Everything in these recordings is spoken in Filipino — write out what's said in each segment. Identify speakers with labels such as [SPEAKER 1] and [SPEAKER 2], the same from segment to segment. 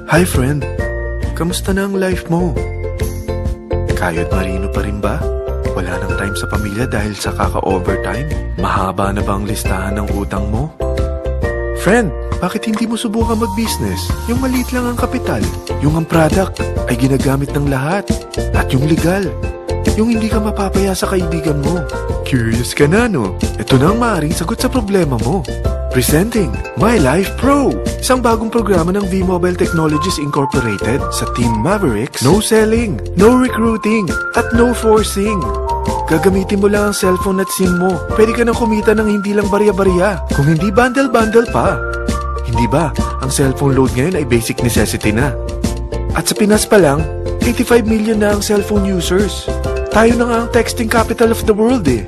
[SPEAKER 1] Hi friend, kamusta na ang life mo? Kayod marino pa rin ba? Wala nang time sa pamilya dahil sa kaka-overtime? Mahaba na ba ang listahan ng utang mo? Friend, bakit hindi mo subukan mag-business? Yung maliit lang ang kapital, yung ang product ay ginagamit ng lahat, at yung legal, yung hindi ka mapapaya sa kaibigan mo. Curious ka na, no? Ito na ang maaaring sagot sa problema mo. Presenting My Life Pro, isang bagong programa ng V-Mobile Technologies Incorporated sa Team Mavericks. No selling, no recruiting, at no forcing. Gagamitin mo lang ang cellphone at SIM mo. Pwede ka nang kumita ng hindi lang barya-barya, kung hindi bundle-bundle pa. Hindi ba, ang cellphone load ngayon ay basic necessity na. At sa Pinas pa lang, 85 million na ang cellphone users. Tayo na nga ang texting capital of the world eh.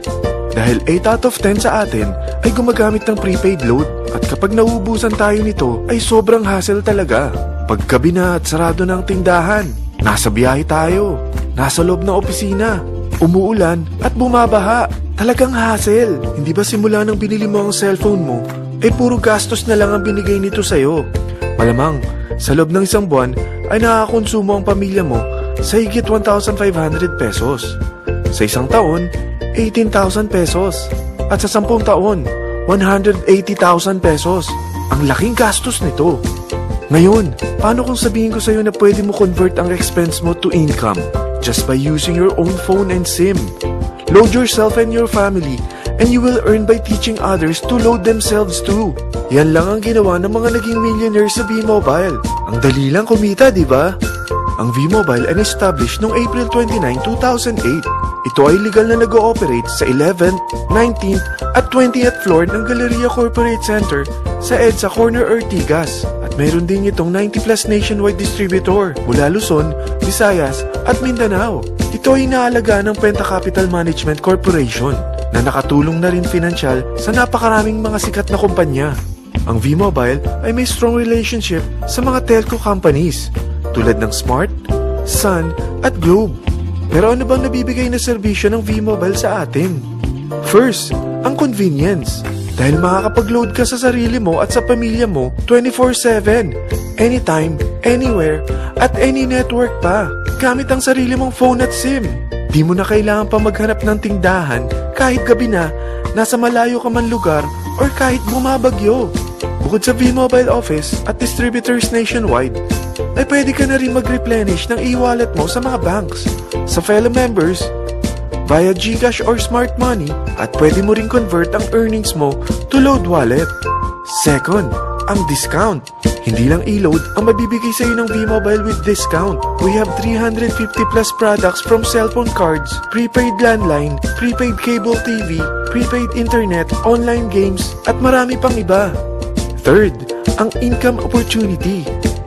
[SPEAKER 1] Dahil 8 out of 10 sa atin ay gumagamit ng prepaid load, at kapag nauubusan tayo nito ay sobrang hassle talaga. Paggabi na at sarado ng tindahan, nasa biyahe tayo, nasa loob ng opisina, umuulan at bumabaha. Talagang hassle. Hindi ba simula nang binili mo ang cellphone mo, ay puro gastos na lang ang binigay nito sa'yo? Malamang, sa loob ng isang buwan ay nakakakonsumo ang pamilya mo sa higit 1,500 pesos. Sa isang taon, 18,000 pesos. At sa 10 taon, 180,000 pesos. Ang laking gastos nito. Ngayon, paano kung sabihin ko sa'yo na pwede mo convert ang expense mo to income just by using your own phone and SIM? Load yourself and your family, and you will earn by teaching others to load themselves too. Yan lang ang ginawa ng mga naging millionaires sa V-Mobile. Ang dali lang kumita, di ba? Ang V-Mobile ay established noong April 29, 2008. Ito ay legal na nag-ooperate sa 11th, 19th at 20th floor ng Galleria Corporate Center sa EDSA Corner Ortigas. At mayroon din itong 90+ nationwide distributor mula Luzon, Visayas at Mindanao. Ito ay inaalaga ng Penta Capital Management Corporation na nakatulong na rin pinansyal sa napakaraming mga sikat na kumpanya. Ang V-Mobile ay may strong relationship sa mga telco companies tulad ng Smart, Sun at Globe. Pero ano bang nabibigay na serbisyo ng V-Mobile sa atin? First, ang convenience. Dahil makakapag-load ka sa sarili mo at sa pamilya mo 24/7, anytime, anywhere, at any network pa. Gamit ang sarili mong phone at SIM. Di mo na kailangan pa maghanap ng tindahan kahit gabi na, nasa malayo ka man lugar, or kahit bumabagyo. Bukod sa V-Mobile office at distributors nationwide, ay pwede ka na rin mag-replenish ng e-wallet mo sa mga banks, sa fellow members, via GCash or Smart Money, at pwede mo rin convert ang earnings mo to load wallet. Second, ang discount. Hindi lang e-load ang mabibigay sa iyo ng V-Mobile with discount. We have 350+ products from cellphone cards, prepaid landline, prepaid cable TV, prepaid internet, online games, at marami pang iba. Third, ang income opportunity.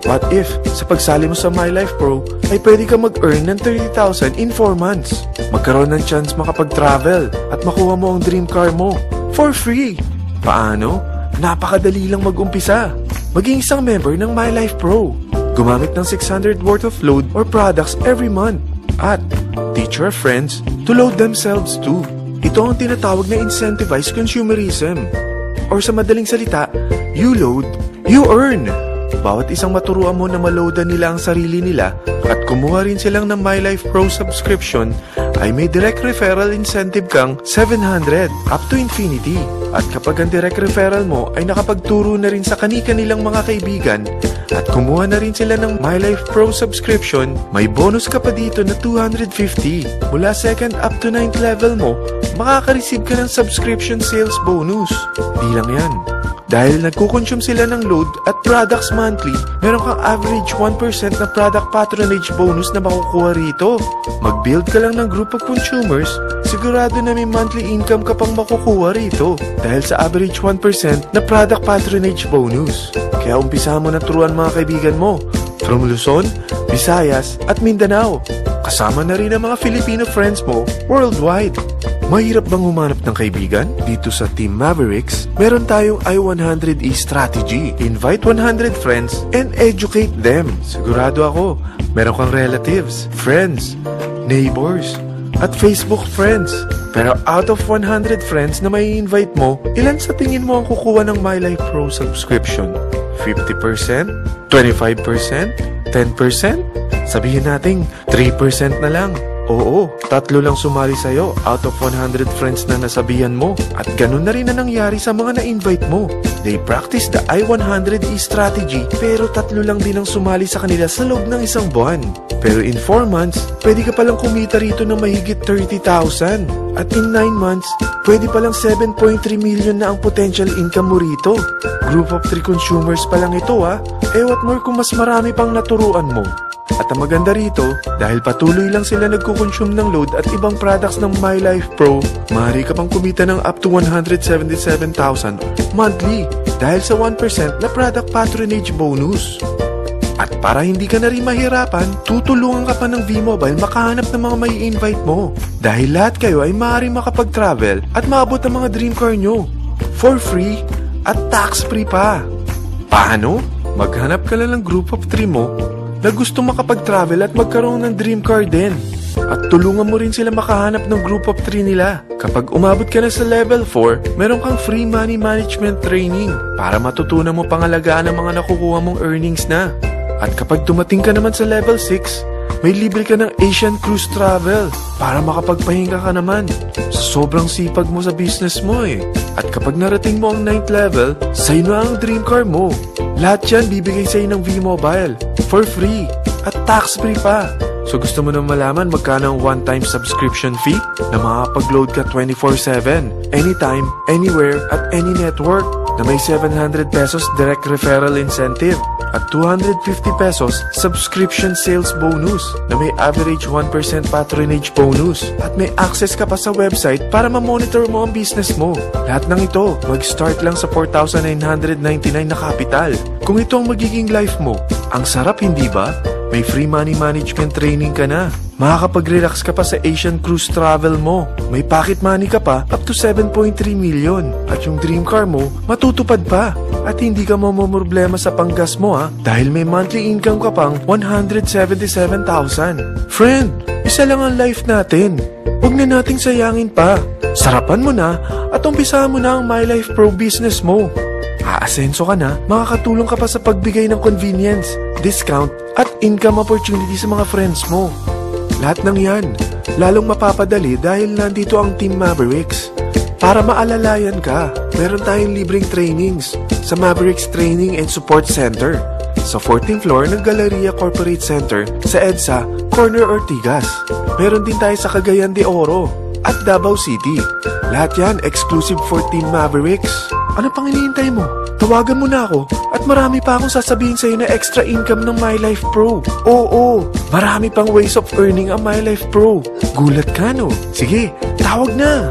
[SPEAKER 1] What if, sa pagsali mo sa My Life Pro, ay pwede ka mag-earn ng 30,000 in 4 months? Magkaroon ng chance makapag-travel at makuha mo ang dream car mo for free. Paano? Napakadali lang mag-umpisa. Maging isang member ng My Life Pro. Gumamit ng 600 worth of load or products every month. At teach your friends to load themselves too. Ito ang tinatawag na incentivized consumerism. Or sa madaling salita, you load, you earn. Bawat isang maturuan mo na maloadan nila ang sarili nila at kumuha rin silang ng My Life Pro subscription, ay may direct referral incentive kang 700 up to infinity. At kapag ang direct referral mo ay nakapagturo na rin sa kani-kanilang mga kaibigan at kumuha na rin sila ng My Life Pro subscription, may bonus ka pa dito na 250. Mula 2nd up to 9th level mo, makaka-receive ka ng subscription sales bonus. Di lang yan. Dahil nagkukonsume sila ng load at products monthly, meron kang average 1% na product patronage bonus na makukuha rito. Mag-build ka lang ng group of consumers, sigurado na may monthly income ka pang makukuha rito dahil sa average 1% na product patronage bonus. Kaya umpisa mo na turuan mga kaibigan mo from Luzon, Visayas at Mindanao. Kasama na rin ang mga Filipino friends mo worldwide. Mahirap bang humanap ng kaibigan? Dito sa Team Mavericks, meron tayong I100E strategy. Invite 100 friends and educate them. Sigurado ako, meron kang relatives, friends, neighbors, at Facebook friends. Pero out of 100 friends na may invite mo, ilan sa tingin mo ang kukuha ng My Life Pro subscription? 50%? 25%? 10%? Sabihin natin 3% na lang. Oo, 3 lang sumali sa'yo out of 100 friends na nasabihan mo. At ganun na rin na nangyari sa mga na-invite mo. They practice the I-100E strategy pero 3 lang din ang sumali sa kanila sa loob ng isang buwan. Pero in 4 months, pwede ka palang kumita rito ng mahigit 30,000. At in 9 months, pwede palang 7.3 million na ang potential income mo rito. Group of 3 consumers pa lang ito what more kung mas marami pang naturuan mo. At ang maganda rito, dahil patuloy lang sila nagkukonsume ng load at ibang products ng My Life Pro, maaari ka pang kumita ng up to 177,000 monthly dahil sa 1% na product patronage bonus. At para hindi ka na rin mahirapan, tutulungan ka pa ng V-Mobile makahanap ng mga may invite mo. Dahil lahat kayo ay maaaring makapag-travel at maabot ang mga dream car nyo. For free at tax-free pa. Paano? Maghanap ka lang ng group of 3 mo na gusto makapag-travel at magkaroon ng dream car din. At tulungan mo rin sila makahanap ng group of 3 nila. Kapag umabot ka na sa level 4, meron kang free money management training para matutunan mo pangalagaan ang mga nakukuha mong earnings na. At kapag dumating ka naman sa level 6, may libre ka ng Asian Cruise Travel para makapagpahinga ka naman sa sobrang sipag mo sa business mo At kapag narating mo ang 9th level, sa'yo na ang dream car mo. Lahat yan bibigay sa'yo ng V-Mobile for free at tax-free pa. So gusto mo nang malaman magkano ang one-time subscription fee na makakapag-load ka 24/7, anytime, anywhere, at any network na may 700 pesos direct referral incentive at 250 pesos subscription sales bonus na may average 1% patronage bonus at may access ka pa sa website para ma-monitor mo ang business mo. Lahat ng ito, mag-start lang sa 4,999 na capital. Kung ito ang magiging life mo, ang sarap hindi ba? May free money management training ka na. Makakapag-relax ka pa sa Asian Cruise Travel mo. May pocket money ka pa up to 7.3 million. At yung dream car mo, matutupad pa. At hindi ka mamomroblema sa panggas mo dahil may monthly income ka pang 177,000. Friend, isa lang ang life natin. Huwag na nating sayangin pa. Sarapan mo na at umpisahan mo na ang My Life Pro business mo. Aasenso ka na, makakatulong ka pa sa pagbigay ng convenience, discount, at income opportunity sa mga friends mo. Lahat ng yan, lalong mapapadali dahil nandito ang Team Mavericks. Para maalalayan ka, meron tayong libreng trainings sa Mavericks Training and Support Center sa 14th floor ng Galleria Corporate Center sa EDSA, Corner Ortigas. Meron din tayo sa Cagayan de Oro at Davao City. Lahat yan exclusive for Team Mavericks. Ano pang hinihintay mo? Tawagan mo na ako at marami pa akong sasabihin sa'yo na extra income ng My Life Pro. Oo, marami pang ways of earning ang My Life Pro. Gulat ka no? Sige, tawag na!